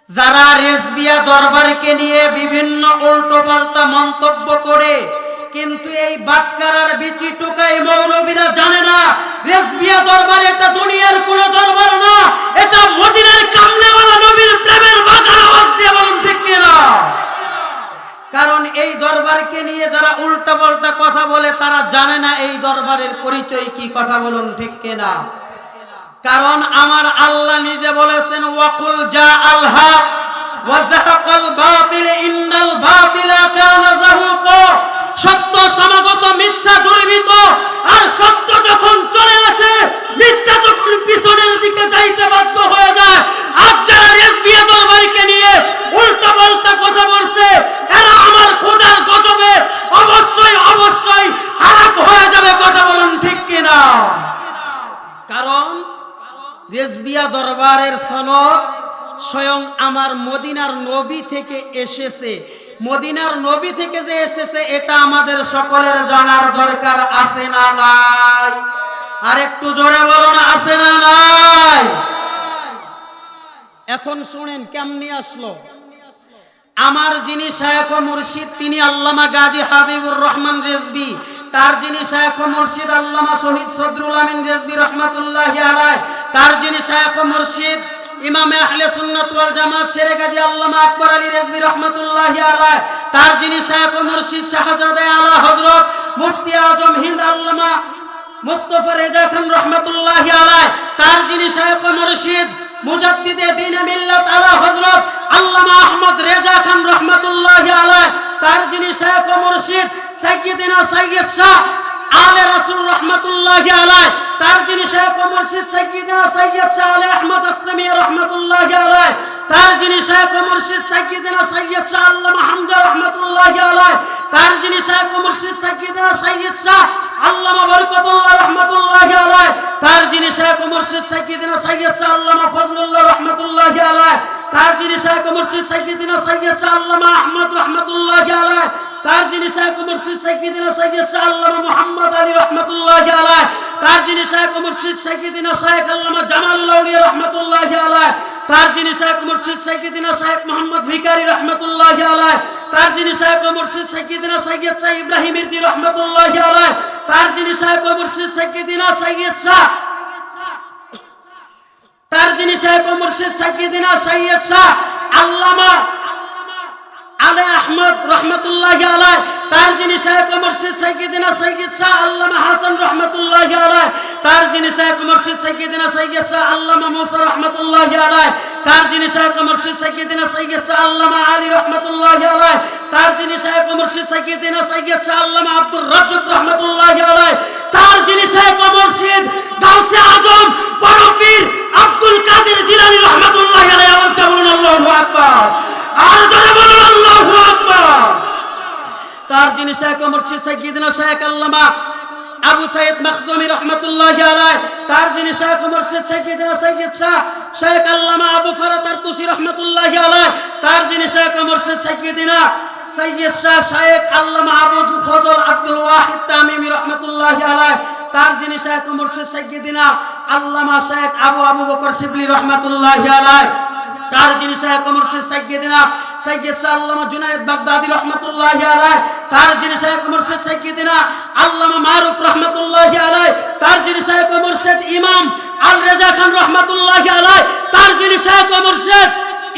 যারা রেজবিয়া দরবারকে নিয়ে বিভিন্ন উল্টোপাল্টা মন্তব্য করে, কিন্তু এই বাটকারার বিচি টোকাই মৌলবীরা জানে না রেজবিয়া দরবার এটা দুনিয়ার কোন দরবার না, এটা মদিনার কামলেওয়ালা নবীর প্রেমের বাজার। আওয়াজ দিয়ে বলুন ঠিক কিনা? কারণ এই দরবারকে নিয়ে যারা উল্টাপাল্টা কথা বলে তারা জানে না এই দরবারের পরিচয় কি। কথা বলুন ঠিক কিনা? কারণ আমার আল্লাহ নিজে বলেছেন ওয়াকুল জা আল হক ওয়া যাহাকাল বাতিল ইন্নাল বাতিলা কানা যাহুকা। সত্য সমাগত, মিথ্যা দূরীভূত। আর সত্য যখন চলে আসে, মিথ্যা যখন পিছনের দিকে যাইতে বাধ্য হয়ে যায়। আর যারা রেজবিয়া দরবারকে নিয়ে উল্টাপাল্টা কথা বলছে, এরা আমার খোদার গজবে অবশ্যই অবশ্যই হারাক হয়ে যাবে। কথা বলুন ঠিক কিনা? কারণ রেজবিয়া দরবারের সনদ স্বয়ং আমার মদিনার নবী থেকে এসেছে। মদিনার নবী থেকে যে এসেছে এটা আমাদের সকলের জানার দরকার আছে না নাই? আর একটু জোরে বলুন, আছে না নাই? এখন শুনেন কেমনি আসলো। আমার যিনি শায়খ ও মুর্শিদ তিনি আল্লামা গাজী হাবিবুর রহমান রেজবি, তার যিনি শায়খ ও মুর্শিদ আল্লামা শহীদ সদরুল আমিন রেজবি রহমাতুল্লাহি আলাইহি, তার যিনি শায়খ ও মুর্শিদ ইমামে আহলে সুন্নাত ওয়াল জামাত শেরে গাজী আল্লামা আকবর আলী রেজবি রহমাতুল্লাহি আলাইহি, তার যিনি শায়খ ও মুর্শিদ শাহজাদে আলা হযরত মুফতি আজম হিন্দ আল্লামা মুস্তাফা রেজা খান রহমাতুল্লাহি আলাইহি, তার যিনি শায়খ ও মুর্শিদ মুজাদ্দিদে দ্বীন মিল্লাত আলা হযরত আল্লামা আহমদ রেজা খান রহমাতুল্লাহি আলাইহি, তার যিনি শায়খ ও মুর্শিদ সাইয়্যিদিনা সাইয়্যিদ শাহ আলে রাসূল রহমাতুল্লাহি আলাইহি, তার যিনি শায়খ ও মুর্শিদ সাইয়্যিদিনা সাইয়্যিদ শাহ আলে আহমদ আসসামি রহমাতুল্লাহি আলাইহি, তার যিনি শায়খ ও মুর্শিদ সাইয়্যিদিনা সাইয়্যিদ শাহ আল্লামা হামজা রহমাতুল্লাহি আলাইহি, তার যিনি শায়খ ও মুর্শিদ সাইয়্যিদিনা সাইয়্যিদ শাহ আল্লামা বরকতুল্লাহ রহমাতুল্লাহি আলাইহি, তার যিনি শায়খ ও মুর্শিদ সাইয়্যিদিনা সাইয়্যিদ শাহ আল্লামা ফজলুল্লাহ রহমাতুল্লাহি আলাইহি, তার যিনি শায়খ ও মুর্শিদ সাইয়্যিদিনা সাইয়্যিদ শাহ আল্লামা আহমদ রহমাতুল্লাহি আলাইহি, তার যিনি শায়খ ও মুর্শিদ সাইয়্যিদিনা সাইয়্যিদ শাহ আল্লামা মুহাম্মদ আলী রহমাতুল্লাহি আলাইহি, তার যিনি শায়খ ও মুর্শিদ সাইয়্যিদিনা শায়খ আল্লামা জামালুল আউলিয়া রহমাতুল্লাহি আলাইহি, তার যিনি শায়খ ও মুর্শিদ সাইয়্যিদিনা শায়খ মুহাম্মদ ভিকারি রহমাতুল্লাহি আলাইহি, তার যিনি শায়খ ও মুর্শিদ সাইয়্যিদিনা সাইয়্যিদ শাহ ইব্রাহিম মির্জি রহমাতুল্লাহি আলাইহি, তার যিনি শায়খ ও মুর্শিদ সাইয়্যিদিনা সাইয়্যিদ শাহ তার যিনি শায়খ ও মুর্শিদ সাইয়্যিদিনা সাইয়্যিদ শাহ আল্লামা আলে আহমদ রহমাতুল্লাহি আলাইহি, তার যিনি শায়খ ও মুর্শিদ সাইয়্যিদিনা সাইয়্যিদ শাহ আল্লামা হাসান রহমাতুল্লাহি আলাইহি, তার যিনি শায়খ ও মুর্শিদ সাইয়্যিদিনা সাইয়্যিদ শাহ আল্লামা মুসা রহমাতুল্লাহি আলাইহি, তার যিনি শায়খ ও মুর্শিদ সাইয়্যিদিনা সাইয়্যিদ শাহ আল্লামা আলী রহমাতুল্লাহি আলাইহি, তার যিনি শায়খ ও মুর্শিদ সাইয়্যিদিনা সাইয়্যিদ শাহ আল্লামা আব্দুর রাজ্জাক রহমাতুল্লাহি আলাইহি, তার যিনি শায়খ ও মুর্শিদ গাউসে আজম বড় পীর আব্দুল কাদের জিলানী রহমাতুল্লাহি আলাইহি। আওয়াজ দিয়ে বলুন আল্লাহু আকবার। আর জোরে বলুন আল্লাহু আকবার। তার যিনি শায়খ ও মুর্শিদ সাইয়্যিদিনা শায়খ আল্লামা আবু সাইদ মাখজুমি রহমাতুল্লাহি আলাইহি, তার যিনি শায়খ ও মুর্শিদ সাইয়্যিদিনা সাইয়্যিদ শাহ শায়খ আল্লামা আবু ফরদ তারতুসি রহমাতুল্লাহি আলাইহি, তার যিনি শায়খ ও মুর্শিদ সাইয়্যিদিনা সাইয়্যিদ শাহ শায়খ আল্লামা আবু ফজল আব্দুল ওয়াহিদ তামিমি রহমাতুল্লাহি আলাইহি, তার যিনি শায়খ ও মুর্শিদ সাইয়্যিদিনা আল্লামা শায়খ আবু বকর শিবলি রহমাতুল্লাহি আলাইহি, তার যিনি শায়খ ও মুর্শিদ সাইয়্যিদিনা সাইয়্যিদ শাহ আল্লামা জুনায়েদ বাগদাদি রহমাতুল্লাহি আলাইহি, তার যিনি শায়খ ও মুর্শিদ সাইয়্যিদিনা আল্লামা মারুফ রহমাতুল্লাহি আলাইহি, তার যিনি শায়খ ও মুর্শিদ ইমাম আল রেজা খান রহমাতুল্লাহি আলাইহি, তার যিনি শায়খ ও মুর্শিদ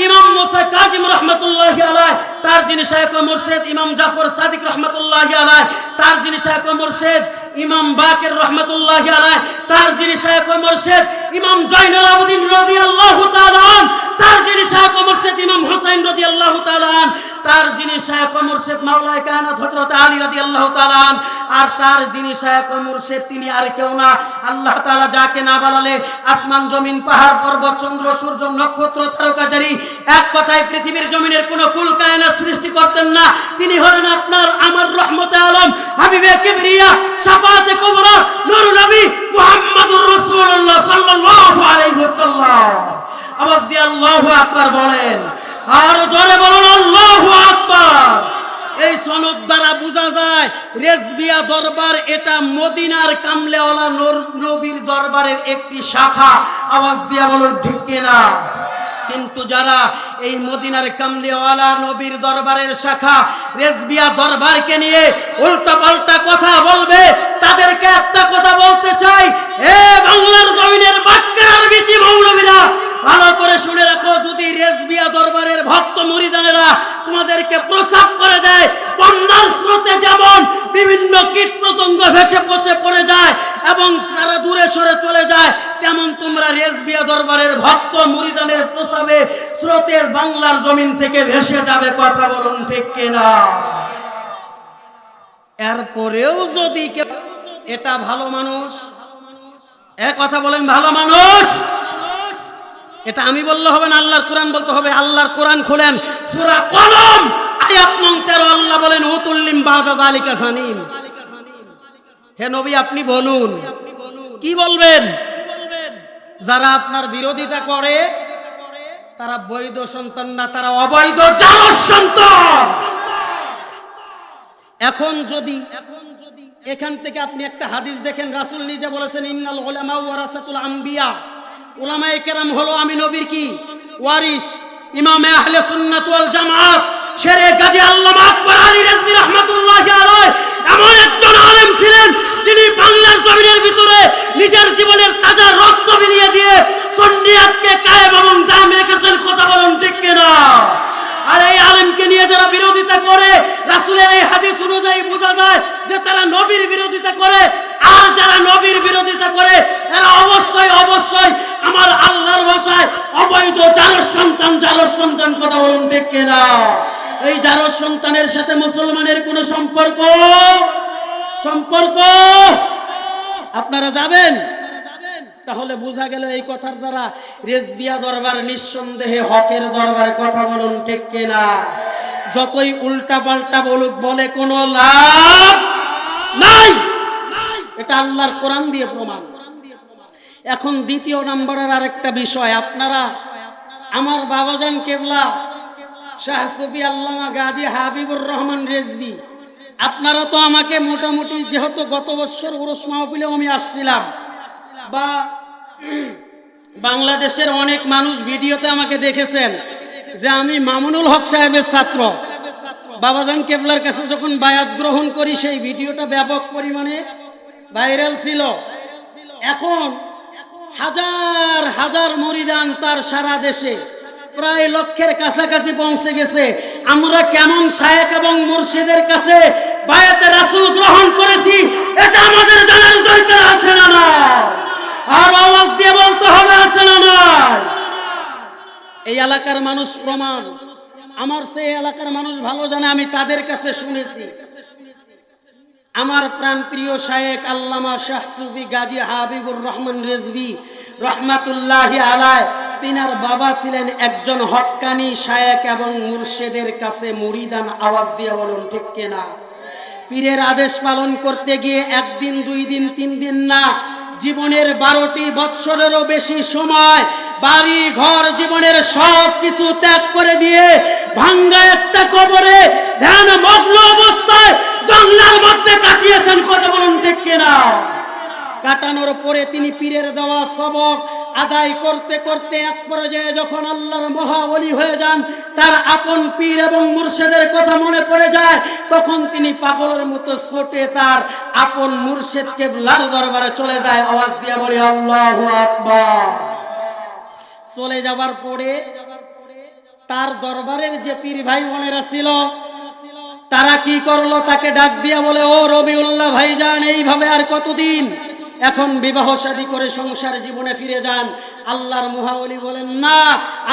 ইমাম মুসা কাজিম রহমাতুল্লাহি আলাইহি, তার যিনি শায়খ ও মুর্শিদ ইমাম জাফর সাদিক রহমাতুল্লাহি আলাইহি, তার যিনি শায়খ ও মুর্শিদ ইমাম বাকির রহমাতুল্লাহি আলাইহি, তার যিনি শায়খ ও মুর্শিদ ইমাম জয়নুল আবেদিন রাদিয়াল্লাহু তাআলা আন, তার যিনি শায়খ ও মুর্শিদ ইমাম হুসাইন রাদিয়াল্লাহু তাআলা আন, তার যিনি শায়খ ও মুর্শিদ মাওলায়ে কায়নাত হযরত আলী রাদিয়াল্লাহু তাআলা আন, আর তার যিনি শায়খ ও মুর্শিদ তিনি আর কেউ না, আল্লাহ তাআলা যাকে না বানালে আসমান জমিন পাহাড় পর্বত চন্দ্র সূর্য নক্ষত্র তারকাজারি এক কথায় পৃথিবীর জমিনের কোন কুল কায়নাত সৃষ্টি করতেন না। তিনি হলেন আপনার আমার রহমতে আলম হাবিবে কিবরিয়া শাফাতে কুবরা নূরুন নবী মুহাম্মদুর রাসূলুল্লাহ সাল্লাল্লাহু আলাইহি ওয়াসাল্লাম। আওয়াজ দিয়ে আল্লাহু আকবার বলেন। আর জোরে বলুন আল্লাহু আকবার। এই সনদ দ্বারা বোঝা যায় রেজবিয়া দরবার এটা মদিনার কামলেওয়ালা নবীর দরবারের একটি শাখা। আওয়াজ দিয়ে বলুন ঠিক কিনা? কিন্তু যারা এই মদিনার কামলিওয়ালা নবীর দরবারের শাখা রেজবিয়া দরবারকে নিয়ে উল্টা পাল্টা কথা বলবে, তাদেরকে একটা কথা বলতে চাই, এ বাংলার জমিনের বাক্কার বিচি মৌলবীরা, ভালো করে শুনে রাখো, যদি রেজবিয়া দরবারের ভক্ত মুরিদানেরা তোমাদেরকে প্রসাব করে দেয়, বন্যার স্রোতে যেমন বিভিন্ন কীট পতঙ্গ ভেসে পচে পড়ে যায় এবং তারা দূরে সরে চলে যায়, তেমন তোমরা রেজবিয়া দরবারের ভক্ত মুরিদানের প্রসাবে স্রোতের বাংলার জমিন থেকে ভেসে যাবে। কথা বলুন ঠিক কিনা? এরপরেও যদি এটা ভালো মানুষ, এক কথা বলেন ভালো মানুষ, এটা আমি বললে হবে না, আল্লাহর কোরআন বলতে হবে। আল্লাহর কোরআন খুলেন, সূরা কলম আয়াত নং 13, আল্লাহ বলেন উতুল্লিম বাদা যালিকা জানিম। হে নবী আপনি বলুন, কি বলবেন? যারা আপনার বিরোধিতা করে তারা বৈধ সন্তান না, তারা অবৈধ জারজ সন্তান। এখন যদি এখান থেকে আপনি একটা হাদিস দেখেন, রাসূল নিজে বলেছেন ইন্নাল উলামা ওয়ারাসাতুল আম্বিয়া, উলামায়ে কেরাম হলো আমি নবীর কি ওয়ারিস। ইমামে আহলে সুন্নাত ওয়াল জামাত শেরে গাজী আল্লামা আকবর আলী রিজভী রাহমাতুল্লাহি আলাইহি এমন একজন আলেম ছিলেন যিনি বাংলার জমিনের ভিতরে নিজের জীবনের তাজা রক্ত বিলিয়ে দিয়ে সুন্নিয়াতকে কায়েম এবং দায়েম রেখেছেন। কথা বলুন ঠিক কিনা? আর এই আলেমকে নিয়ে যারা বিরোধিতা করে, রাসূলের এই হাদিস অনুযায়ী বোঝা যায় যে তারা নবীর বিরোধিতা করে। আর যারা নবীর বিরোধিতা করে এরা অবশ্যই অবশ্যই আমার আল্লাহর ভাষায় অবৈধ জারজ সন্তান, জারজ সন্তান। কথা বলুন ঠিক কিনা? এই জারজ সন্তানের সাথে মুসলমানের কোনো সম্পর্ক আপনারা যাবেন? তাহলে বোঝা গেল এই কথার দ্বারা রেজবিয়া দরবার নিঃসন্দেহে হকের দরবার। কথা বলুন ঠিক কিনা? যতই উল্টা পাল্টা বলুক, বলে কোনো লাভ নাই, এটা আল্লাহর কোরআন দিয়ে প্রমাণ। এখন দ্বিতীয় নম্বরের আরেকটা বিষয়, আপনারা আমার বাবাজান কেবলা শাহ সুফি আল্লামা গাজী হাবিবুর রহমান রেজভী, আপনারা তো আমাকে মোটামুটি, যেহেতু গত বছর উরুস মাহফিলে আমি আসছিলাম, বা বাংলাদেশের অনেক মানুষ ভিডিওতে আমাকে দেখেছেন যে আমি মামুনুল হক সাহেবের ছাত্র। বাবাজান কেবলার কাছে যখন বায়াত গ্রহণ করি, সেই ভিডিওটা ব্যাপক পরিমাণে ভাইরাল ছিল। এখন হাজার হাজার মুরিদান তার সারা দেশে প্রায় লক্ষের কাছাকাছি পৌঁছে গেছে। আমরা কেমন শায়েখ এবং মুর্শিদের কাছে বায়াতে রাসূল গ্রহণ করেছি, এটা আমাদের জানার দরকার আছে না? না, আর আওয়াজ দিয়ে বলতে হবে, আছে না? না, এই এলাকার মানুষ প্রমাণ, আমার সেই এলাকার মানুষ ভালো জানে, আমি তাদের কাছে শুনেছি। আমার প্রাণপ্রিয় শায়েখ আল্লামা শাহ সুফি গাজী হাবিবুর রহমান রেজভী রহমাতুল্লাহি আলাইহি, তিনার বাবা ছিলেন একজন হক্কানি শায়েখ এবং মুর্শিদের কাছে মুরিদান। আওয়াজ দিয়ে বলুন ঠিক কিনা? পীরের আদেশ পালন করতে গিয়ে একদিন, 2 দিন, 3 দিন না, জীবনের 12টি বৎসরেরও বেশি সময় বাড়ি ঘর জীবনের সব কিছু ত্যাগ করে দিয়ে ভাঙ্গা একটা কবরে ধ্যান মগ্ন অবস্থায় জঙ্গলের মধ্যে কাটিয়েছেন। কথা বলুন ঠিক কিনা? কাটানোর পরে তিনি পীরের দেওয়া সবক আদায় করতে করতে এক পর্যায়ে যখন আল্লাহর মহা ওলি হয়ে যান, তার আপন পীর এবং মুর্শিদের কথা মনে পড়ে যায়, তখন তিনি পাগলের মতো ছুটে তার আপন মুর্শিদ কেবলার দরবারে চলে যায়। আওয়াজ দিয়ে বলি আল্লাহু আকবার। চলে যাবার পরে তার দরবারের যে পীর ভাই বোনেরা ছিল, তারা কি করলো, তাকে ডাক দিয়ে বলে, ও রবিউল্লাহ ভাইজান, এইভাবে আর কতদিন? এখন বিবাহ শাদী করে সংসার জীবনে ফিরে যান। আল্লাহর মুহাওলি বলেন, না,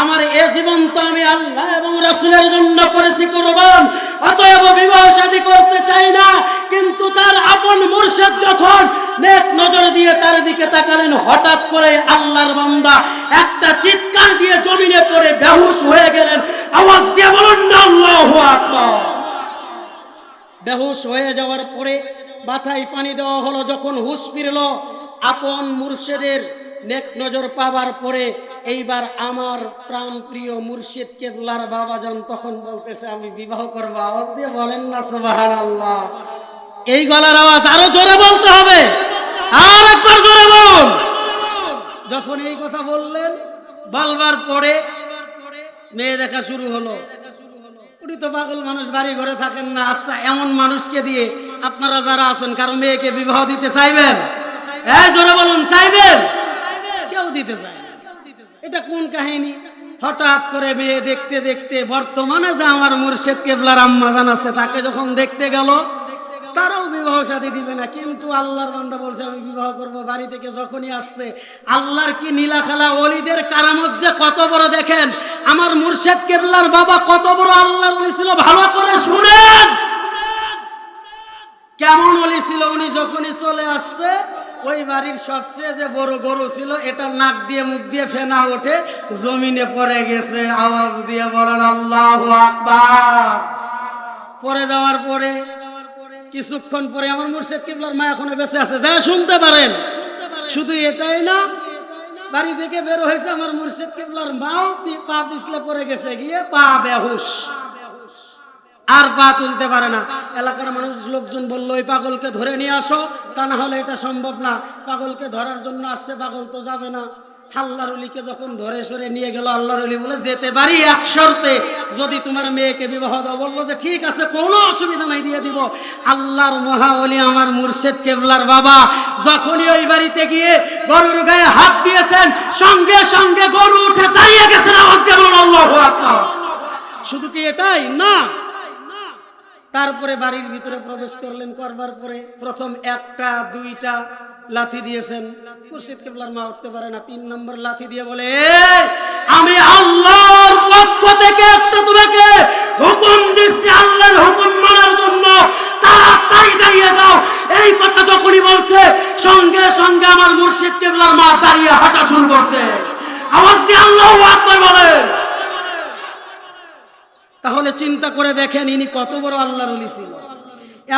আমার এ জীবন তো আমি আল্লাহ এবং রাসূলের জন্য করেছি কুরবান, অতএব বিবাহ শাদী করতে চাই না। কিন্তু তার আপন মুর্শিদ যখন নেক নজর দিয়ে তার দিকে তাকালেন, হঠাৎ করে আল্লাহর বান্দা একটা চিৎকার দিয়ে জমিনে পড়ে বেহুশ হয়ে গেলেন। আওয়াজ দিয়ে বলুন না আল্লাহু আকবার। বেহুশ হয়ে যাওয়ার পরে মাথায় পানি দেওয়া হলো। যখন হুঁশ ফিরল, আপন মুর্শিদের নেক নজর পাবার পরে এইবার আমার প্রাণ প্রিয় মুর্শিদ কেবলার বাবাজান তখন বলতেছে, আমি বিবাহ করব। আওয়াজ দিয়ে বলেন না সুবহানাল্লাহ। এই গলার আওয়াজ আরো জোরে বলতে হবে, আর একবার জোরে বলুন। যখন এই কথা বললেন, বলবার পরে মেয়ে দেখা শুরু হলো। উনি তো পাগল মানুষ, বাড়ি ঘরে থাকেন না। আচ্ছা, এমন মানুষকে দিয়ে আপনারা যারা আছেন কারো মেয়েকে বিবাহ দিতে চাইবেন? জোরে বলুন, চাইবেন? কেউ দিতে চায় না। এটা কোন কাহিনী? হঠাৎ করে মেয়ে দেখতে দেখতে বর্তমানে যে আমার মুর্শিদ কেবলার আম্মাজান আছে তাকে যখন দেখতে গেল, তারাও বিবাহ শাদী দিবে না, কিন্তু আল্লাহর বান্দা বলছে আমি বিবাহ করব। বাড়ি থেকে যখনই আসছে, আল্লাহর কি নীলা খেলা, ওলিদের কারামত যে কত বড় দেখেন। আমার মুর্শিদ কেবলার বাবা কত বড় আল্লাহর ওলি ছিল, ভালো করে শুনেন কেমন ওলি ছিল। উনি যখনই চলে আসছে, ওই বাড়ির সবচেয়ে যে বড় গরু ছিল এটা নাক দিয়ে মুখ দিয়ে ফেনা ওঠে, জমিনে পড়ে গেছে। আওয়াজ দিয়ে বলেন আল্লাহু আকবার। পরে যাওয়ার পরে কিছুক্ষণ পরে আমার মুর্শিদ কিবলার মা এখনো বেঁচে আছে, যা শুনতে পারেন। শুধু এটাই না, বাড়ি থেকে বের হয়েছে আমার মুর্শিদ কিবলার মাও পা পিছলে পড়ে গেছে, গিয়ে পা বেহুশ, আর পা তুলতে পারে না। এলাকার মানুষ লোকজন বললো ওই পাগলকে ধরে নিয়ে আসো, তা না হলে এটা সম্ভব না। পাগলকে ধরার জন্য আসছে, পাগল তো যাবে না। আল্লাহর ওলিকে যখন ধরে সরে নিয়ে গেল, আল্লাহর ওলি বলে যেতে পারি এক শর্তে, যদি তোমার মেয়েকে বিবাহ দাও। বললো যে ঠিক আছে, কোনো অসুবিধা নাই, দিয়ে দিব। আল্লাহর মহা ওলি আমার মুর্শিদ কেবলার বাবা যখনই ওই বাড়িতে গিয়ে গরুর গায়ে হাত দিয়েছেন, সঙ্গে সঙ্গে গরু উঠে দাঁড়িয়ে গেছেন। আওয়াজ দিয়ে বলুন আল্লাহু আকবার। শুধু কি এটাই না, তারপরে বাড়ির ভিতরে প্রবেশ করলেন। করবার পরে প্রথম একটা দুইটা লাথি দিয়েছেন, মুর্শিদ কেবলার মা উঠতে পারে না। 3 নম্বর লাথি দিয়ে বলে, আমি আল্লাহর পক্ষ থেকে একটা তোমাকে হুকুম দিচ্ছি, আল্লাহর হুকুম মানার জন্য তাড়াতাড়ি দাঁড়িয়ে যাও। এই কথা যখনই বলছে, সঙ্গে সঙ্গে আমার মুর্শিদ কেবলার মা দাঁড়িয়ে হাঁটা শুরু করছে। আওয়াজ দিয়ে আল্লাহু আকবার বলেন। তাহলে চিন্তা করে দেখেন ইনি কত বড় আল্লাহর ওলি ছিল।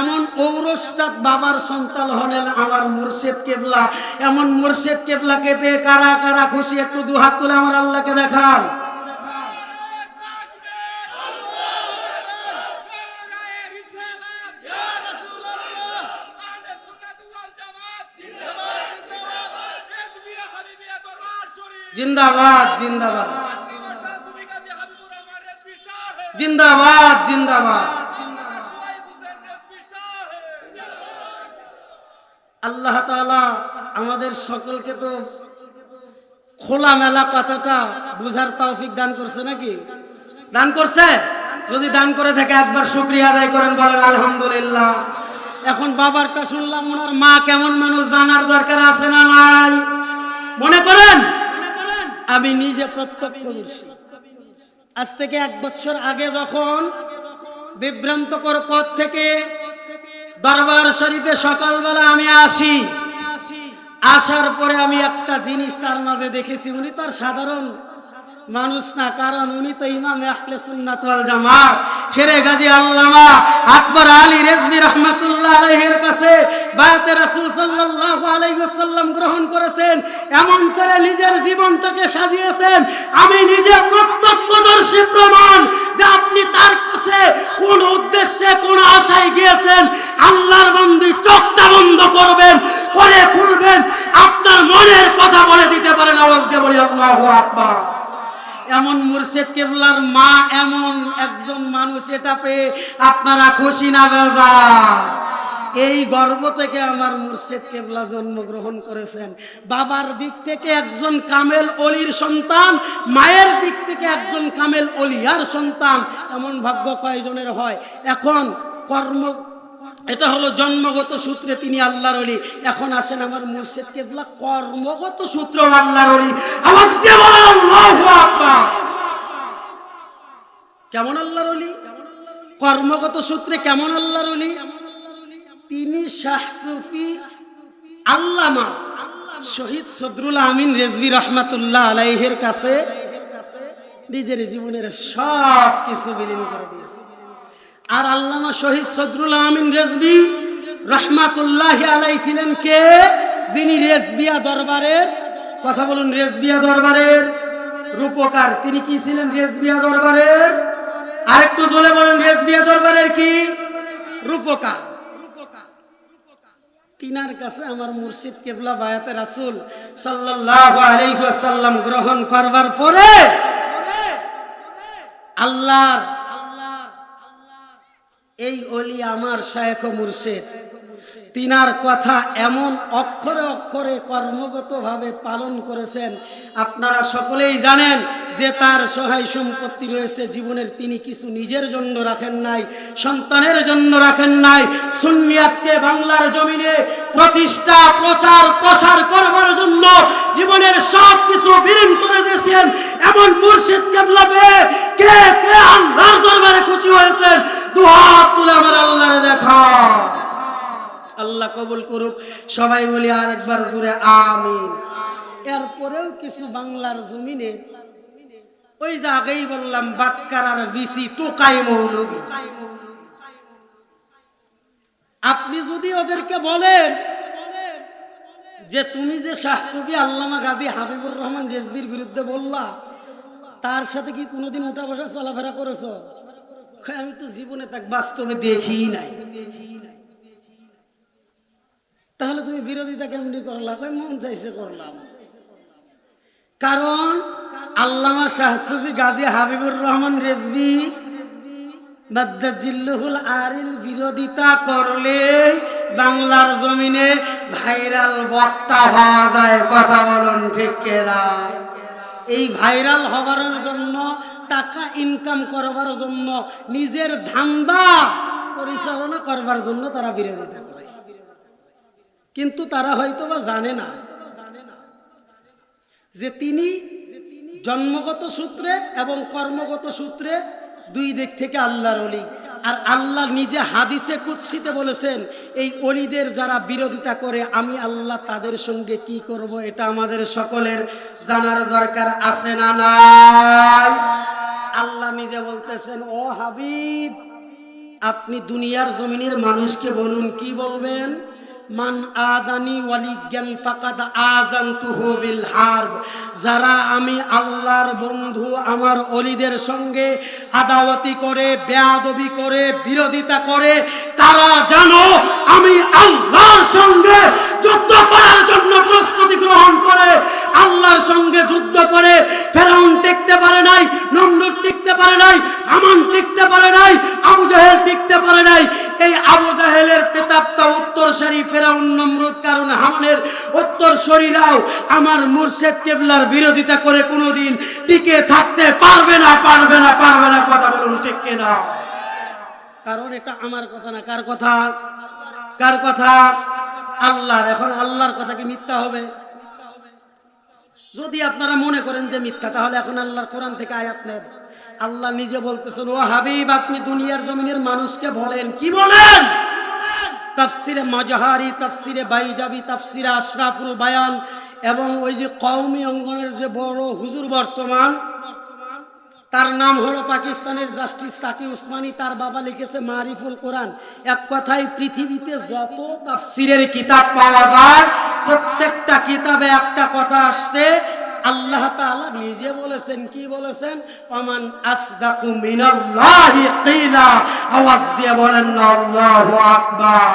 এমন ঔরস্তাদ বাবার সন্তান হলেন আমার মুর্শিদ কেবলা। এমন মুর্শিদ কেবলাকে পেয়ে কারা কারা খুশি, একটু দু হাত তুলে আমার আল্লাহকে দেখান। জিন্দাবাদ জিন্দাবাদ জিন্দাবাদ জিন্দাবাদ। আল্লাহ তাআলা আমাদের সকলকে তো খোলামেলা কথাটা বুঝার তৌফিক দান করছে, নাকি দান করছে? যদি দান করে থাকে একবার শুকরিয়া আদায় করেন, বলেন আলহামদুলিল্লাহ। এখন বাবারটা শুনলাম, ওনার মা কেমন মানুষ জানার দরকার আছে না নাই? মনে করেন আমি নিজে প্রত্যক্ষদর্শী। আজ থেকে 1 বছর আগে যখন বিভ্রান্তকর পথ থেকে দরবার শরীফে সকালবেলা আমি আসি, আসার পরে আমি একটা জিনিস তার মাঝে দেখেছি, উনি তার সাধারণ মানুষ না, কারণ উনি তো ইমাম আহলে সুন্নাত ওয়াল জামাত শেরে গাজী আল্লামা আকবর আলী রেজভী রাহমাতুল্লাহ আলাইহির কাছে বায়াতে রাসূল সাল্লাল্লাহু আলাইহি ওয়াসাল্লাম গ্রহণ করেছেন। এমন করে নিজের জীবনটাকে সাজিয়েছেন, আমি নিজে প্রত্যক্ষদর্শী প্রমাণ যে আপনি তার কাছে কোন উদ্দেশ্যে কোন আশায় গিয়েছেন। আল্লাহর বান্দী চোখটা বন্ধ করবেন, করে খুলবেন, আপনার মনের কথা বলে দিতে পারেন। আওয়াজ দিয়ে বলি আল্লাহু আকবার। এমন মুর্শিদ কেবলার মা এমন একজন মানুষ, এটা পেয়ে আপনারা খুশি না বেজার? এই গর্ব থেকে আমার মুর্শিদ কেবলা জন্মগ্রহণ করেছেন। বাবার দিক থেকে একজন কামেল অলির সন্তান, মায়ের দিক থেকে একজন কামেল অলিয়ার সন্তান। এমন ভাগ্য কয়জনের হয়? এখন কর্ম, এটা হলো জন্মগত সূত্রে তিনি আল্লাহর ওলি। এখন আসেন আমার মুর্শিদ কেবলা কর্মগত সূত্র আল্লাহর ওলি। আওয়াজ দিয়ে বলেন আল্লাহু আকবার। কেমন আল্লাহর ওলি? কর্মগত সূত্রে কেমন আল্লাহর ওলি? তিনি শাহ সুফি আল্লামা শহীদ সদরুল আমিন রেজভী রাহমাতুল্লাহ আলাইহির কাছে নিজের জীবনের সব কিছু বিলীন করে দিয়েছে। আর আল্লামা শহীদ সদরুল আমিন রেজভী রাহমাতুল্লাহি আলাইহি ছিলেন কে? যিনি রেজভিয়া দরবারের, কথা বলুন, রেজভিয়া দরবারের রূপকার। তিনি কি ছিলেন? রেজভিয়া দরবারের, আরেকটু জোরে বলেন, রেজভিয়া দরবারের কি? রূপকার। তিনার কাছে আমার মুর্শিদ কেবলা বায়াতে রাসূল সাল্লাল্লাহু আলাইহি ওয়াসাল্লাম গ্রহণ করবার পরে আল্লাহর এই ওলি আমার শায়েখ ও মুর্শিদ, তিনার কথা এমন অক্ষরে অক্ষরে কর্মগতভাবে পালন করেছেন। আপনারা সকলেই জানেন যে তার সহায় সম্পত্তি রয়েছে জীবনের, তিনি কিছু নিজের জন্য রাখেন নাই, সন্তানের জন্য রাখেন নাই। সুন্নিয়াতকে বাংলার জমিনে প্রতিষ্ঠা, প্রচার, প্রসার করবার জন্য জীবনের সব কিছু বিলীন করে দিয়েছেন। এমন মুর্শিদ কেবলা পেয়ে কে কে আল্লাহর দরবারে খুশি হয়েছেন? দুহাত তুলে আমার আল্লাহরে দেখা। আল্লাহ কবুল করুক। সবাই বলি আর একবার জোরে আমিন। এরপরেও কিছু বাংলার জমিনে ওই যে আগেই বললাম বাটকার আর বিসি টোকাই মৌলবী, আপনি যদি ওদেরকে বলেন যে তুমি যে শাহ সুফি আল্লামা গাজী হাবিবুর রহমান রেজভির বিরুদ্ধে বললা, তার সাথে কি কোনোদিন উঠা বসা চলাফেরা করেছো? আমি তো জীবনে তাকে বাস্তবে দেখি নাই। তাহলে তুমি বিরোধিতা কেমনি করলা? মন চাইছে করলাম। কারণ আল্লামা শাহ সুফি গাজী হাবিবুর রহমান রেজভী বাদ্দাজিল্লুহুল আরিল বিরোধিতা করলে বাংলার জমিনে ভাইরাল বক্তা হওয়া যায়। কথা বলুন ঠিক কিনা? এই ভাইরাল হবার জন্য, টাকা ইনকাম করবার জন্য, নিজের ধান্দা পরিচালনা করবার জন্য তারা বিরোধিতা করে। কিন্তু তারা হয়তো বা জানে না যে তিনি জন্মগত সূত্রে এবং কর্মগত সূত্রে দুই দিক থেকে আল্লাহর ওলি। আর আল্লাহ নিজে হাদিসে কুদসিতে বলেছেন, এই ওলিদের যারা বিরোধিতা করে আমি আল্লাহ তাদের সঙ্গে কি করব, এটা আমাদের সকলের জানার দরকার আছে না নাই? আল্লাহ নিজে বলতেছেন, ও হাবিব আপনি দুনিয়ার জমিনের মানুষকে বলুন, কি বলবেন? মান আদানি ওয়ালিয়ান ফাকাদ আযানতুহু বিল হারব। যারা আমি আল্লাহর বন্ধু আমার ওলিদের সঙ্গে আদাওয়াতি করে, বেয়াদবি করে, বিরোধিতা করে, তারা জানো আমি আল্লাহর সঙ্গে যুদ্ধ করার জন্য প্রস্তুতি গ্রহণ করে। আল্লাহর সঙ্গে যুদ্ধ করে ফেরাউন টিকতে পারে নাই, নমরুদ টিকতে পারে নাই, হামান টিকতে পারে নাই, আবু জাহেল টিকতে পারে নাই। এই আবু জাহেলের পেতাবটা উত্তরসূরি ফেরাউন, নমরুদ, কারণ হামানের উত্তরসূরিরাও আমার মুর্শিদ কিবলার বিরোধিতা করে কোনোদিন টিকে থাকতে পারবে না, পারবে না, পারবে না। কথা বলুন ঠিক কিনা? কারণ এটা আমার কথা না। কার কথা? কার কথা? আল্লাহর। এখন আল্লাহর কথা কি মিথ্যা হবে? যদি আপনারা মনে করেন যে মিথ্যা, তাহলে এখন আল্লাহর কোরআন থেকে আয়াত নেন। আল্লাহ নিজে বলতেছেন, ও হাবিব আপনি দুনিয়ার জমিনের মানুষকে বলেন। কি বলেন? তাফসিরে মাজহারি, তাফসিরে বাইজাবি, তাফসিরে আশরাফুল বায়ান এবং ওই যে কওমি অঙ্গনের যে বড় হুজুর বর্তমান, তার নাম হলো পাকিস্তানের জাস্টিস তাকি উসমানী, তার বাবা লিখেছে মারিফুল কোরআন। এক কথায় পৃথিবীতে যত তাফসিরের কিতাব পাওয়া যায় প্রত্যেকটা কিতাবে একটা কথা আসছে, আল্লাহ তাআলা নিজে বলেছেন। কি বলেছেন? ওমান আসদাকু মিনাল্লাহি কিলা। আওয়াজ দিয়ে বলেন না আল্লাহু আকবার।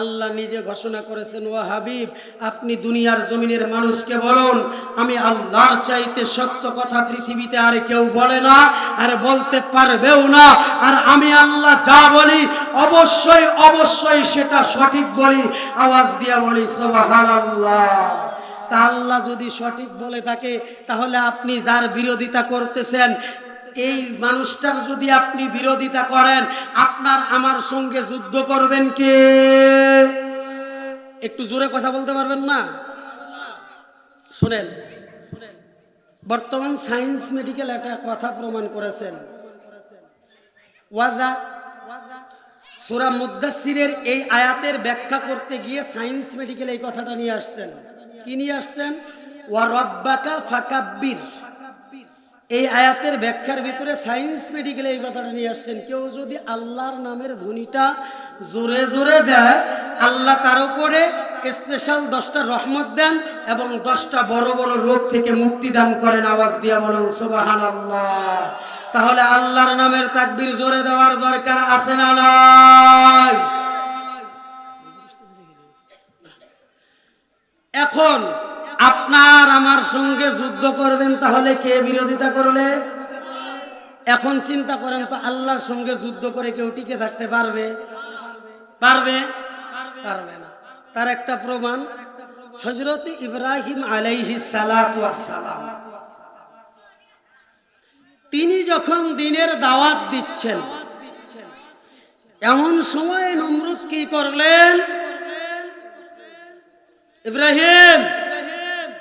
আল্লাহ নিজে ঘোষণা করেছেন, ও হাবিব আপনি দুনিয়ার জমিনের মানুষকে বলুন আমি আল্লাহর চাইতে সত্য কথা পৃথিবীতে আর কেউ বলে না, আর বলতে পারবেও না। আর আমি আল্লাহ যা বলি অবশ্যই অবশ্যই সেটা সঠিক বলি। আওয়াজ দিয়ে বলি সুবহানাল্লাহ। তা আল্লাহ যদি সঠিক বলে থাকে, তাহলে আপনি যার বিরোধিতা করতেছেন এই মানুষটার যদি আপনি বিরোধিতা করেন, আপনার আমার সঙ্গে যুদ্ধ করবেন কে? একটু জোরে কথা বলতে পারবেন না? শুনেন, বর্তমান সায়েন্স মেডিকেল একটা কথা প্রমাণ করেছেন। ওয়াদা সূরা মুদ্দাসসিরের এই আয়াতের ব্যাখ্যা করতে গিয়ে সায়েন্স মেডিকেল এই কথাটা নিয়ে আসছেন। কি নিয়ে আসছেন? ওয়া রাব্বাকা ফাকাব্বির। এই আয়াতের ব্যাখ্যার ভিতরে সায়েন্স মেডিকেল এই কথাটা নিয়ে আসছেন। কেউ যদি আল্লাহর নামের ধ্বনিটা জোরে জোরে দেয়, আল্লাহ তার উপরে স্পেশাল 10টা রহমত দেন এবং 10টা বড় বড় রোগ থেকে মুক্তি দান করেন। আওয়াজ দিয়া বলুন সুবহানাল্লাহ। তাহলে আল্লাহর নামের তাকবীর জোরে দেওয়ার দরকার আছে না নাই? এখন আপনার আমার সঙ্গে যুদ্ধ করবেন, তাহলে কে বিরোধিতা করলে? এখন চিন্তা করেন তো, আল্লাহর সঙ্গে যুদ্ধ করে কেউ টিকে থাকতে পারবে? পারবে? পারবে না। তার একটা প্রমাণ হযরত ইব্রাহিম আলাইহিস সালাতু ওয়াস সালাম, তিনি যখন দ্বীনের দাওয়াত দিচ্ছেন, এমন সময় নমরুদ কি করলেন? ইব্রাহিম,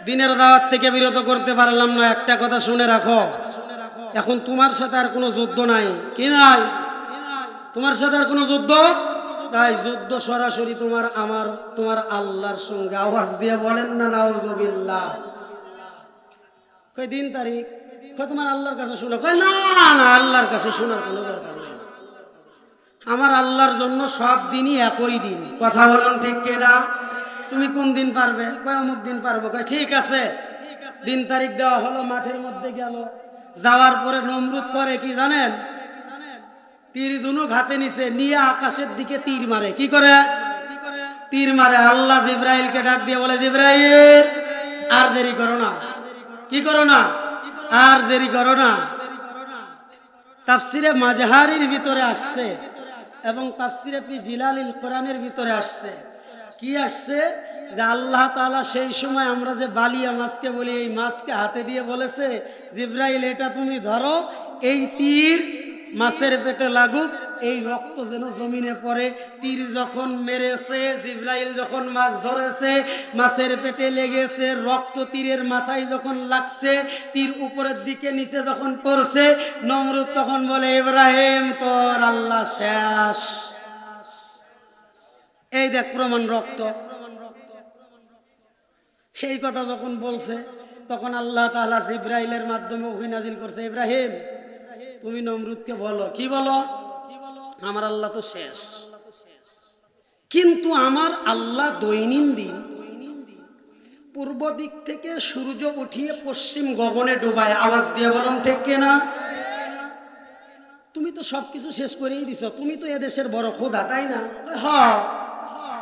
দ্বীনের দাওয়াত থেকে বিরত করতে পারলাম না, একটা কথা শুনে রাখো, এখন তোমার সাথে আর কোনো যুদ্ধ নাই। কি নাই? তোমার সাথে আর কোনো যুদ্ধ নাই। যুদ্ধ সরাসরি তোমার আল্লাহর সঙ্গে। আওয়াজ দিয়ে বলেন না নাউজুবিল্লাহ। কই দিন তারিখ? কই তোমার আল্লাহর কাছে শোনো? কই না না, আল্লাহর কাছে শোনার কোনো দরকার নেই। আমার আল্লাহর জন্য সব দিনই একই দিন। কথা বলুন ঠিক কিনা? তুমি কোন দিন পারবে? কই অমুক দিন পারবো। কই ঠিক আছে, দিন তারিখ দেওয়া হলো, মাঠের মধ্যে গেল। যাওয়ার পরে নমরুদ করে কি জানেন? তীর ধনুক হাতে নিছে, নিয়ে আকাশের দিকে তীর মারে। কি করে? তীর মারে। আল্লাহ জিব্রাইলকে ডাক দিয়ে বলে, জিব্রাইল আর দেরি করো না। কি করো না? আর দেরি করো না। তাফসিরে মাজহারির ভিতরে আসছে এবং তাফসিরে ফি জিলালিল কোরআনের ভিতরে আসছে। কি আসছে? যে আল্লাহ তাআলা সেই সময় আমরা যে বালিয়া মাছকে বলি, এই মাছকে হাতে দিয়ে বলেছে, জিব্রাইল এটা তুমি ধরো, এই তীর মাছের পেটে লাগুক, এই রক্ত যেন জমিনে পড়ে। তীর যখন মেরেছে, জিব্রাইল যখন মাছ ধরেছে, মাছের পেটে লেগেছে, রক্ত তীরের মাথায় যখন লাগছে, তীর উপরের দিকে নিচে যখন পড়ছে, নমরুদ তখন বলে, ইব্রাহিম তোর আল্লাহ শেষ। এই দেখ প্রমাণ, রক্ত। সেই কথা যখন বলছে, তখন আল্লাহ তাআলা জিব্রাইলের মাধ্যমে ওহী নাজিল করছে, ইব্রাহিম তুমি নমরুদকে বলো। কি বলো? আমার আল্লাহ তো শেষ, কিন্তু আমার আল্লাহ দৈনন্দিন পূর্ব দিক থেকে সূর্য উঠিয়ে পশ্চিম গগনে ডুবায়। আওয়াজ দিয়ে বলুন ঠিক কিনা? তুমি তো সবকিছু শেষ করেই দিছো, তুমি তো এদেশের বড় খোদা, তাই না? হ্যাঁ।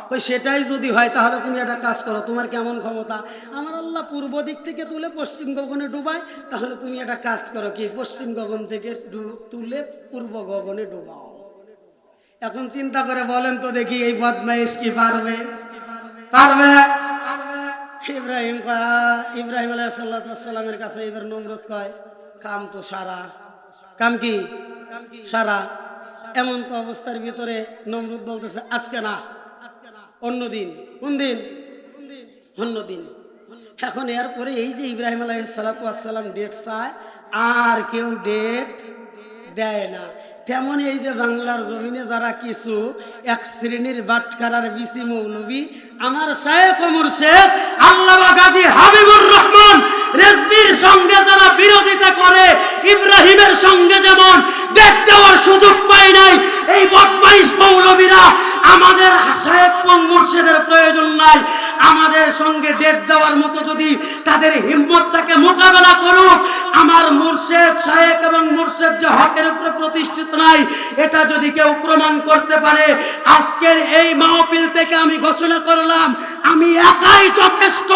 কই সেটাই যদি হয় তাহলে তুমি একটা কাজ করো, তোমার কেমন ক্ষমতা? আমার আল্লাহ পূর্ব দিক থেকে তুলে পশ্চিম গগনে ডুবায়, তাহলে তুমি একটা কাজ করো, কি পশ্চিম গগন থেকে তুলে পূর্ব গগনে ডুবাও। এখন চিন্তা করে বলেন তো দেখি, এই বদমাইশ কি পারবে? পারবে? ইব্রাহিম আলাইহিস সালামের কাছে এবার নমরুদ কয়, কাম তো সারা। কাম কি? সারা। এমন তো অবস্থার ভিতরে নমরুদ বলতেছে, আজকে না, অন্যদিন। কোন দিন? অন্যদিন। এখন এরপরে এই যে ইব্রাহিম আলাইহিস সালাম ডেট চায়, আর কেউ ডেট দেয় না। তেমন এই যে বাংলার জমিনে যারা কিছু এক শ্রেণীর বাটখারার বিসি মৌলবী, আমার শায়েখ ও মুর্শিদ আল্লামা গাজী হাবিবুর রহমান রেজভির সঙ্গে যারা বিরোধিতা করে, ইব্রাহিমের সঙ্গে যেমন ডেট দেওয়ার সুযোগ পায় নাই, এই বদমাইশ মৌলবীরা আমাদের শায়েখ এবং মুর্শিদের প্রয়োজন নাই। আমাদের সঙ্গে ডেট দেওয়ার মতো যদি তাদের হিম্মত থাকে, মোকাবেলা করুক। আমার মুর্শিদ, শায়েখ এবং মুর্শিদ যে হকের উপরে প্রতিষ্ঠিত নাই, এটা যদি কেউ প্রমাণ করতে পারে, আজকের এই মাহফিল থেকে আমি ঘোষণা করলাম, আমি একাই যথেষ্ট।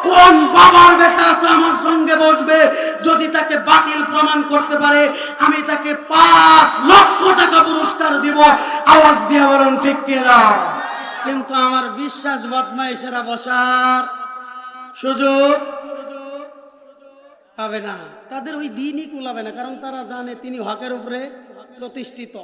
কোন বাবার বেটা আছে আমার সঙ্গে বসবে, যদি তাকে বাতিল প্রমাণ করতে পারে, আমি তাকে 5 লক্ষ টাকা পুরস্কার দিব। আওয়াজ দিয়ে বলুন ঠিক কিনা? কিন্তু আমার বিশ্বাস, বদমাইশেরা বসার সুযোগ পাবে না, তাদের ওই দিনই কুলাবে না, কারণ তারা জানে তিনি হকের উপরে প্রতিষ্ঠিত।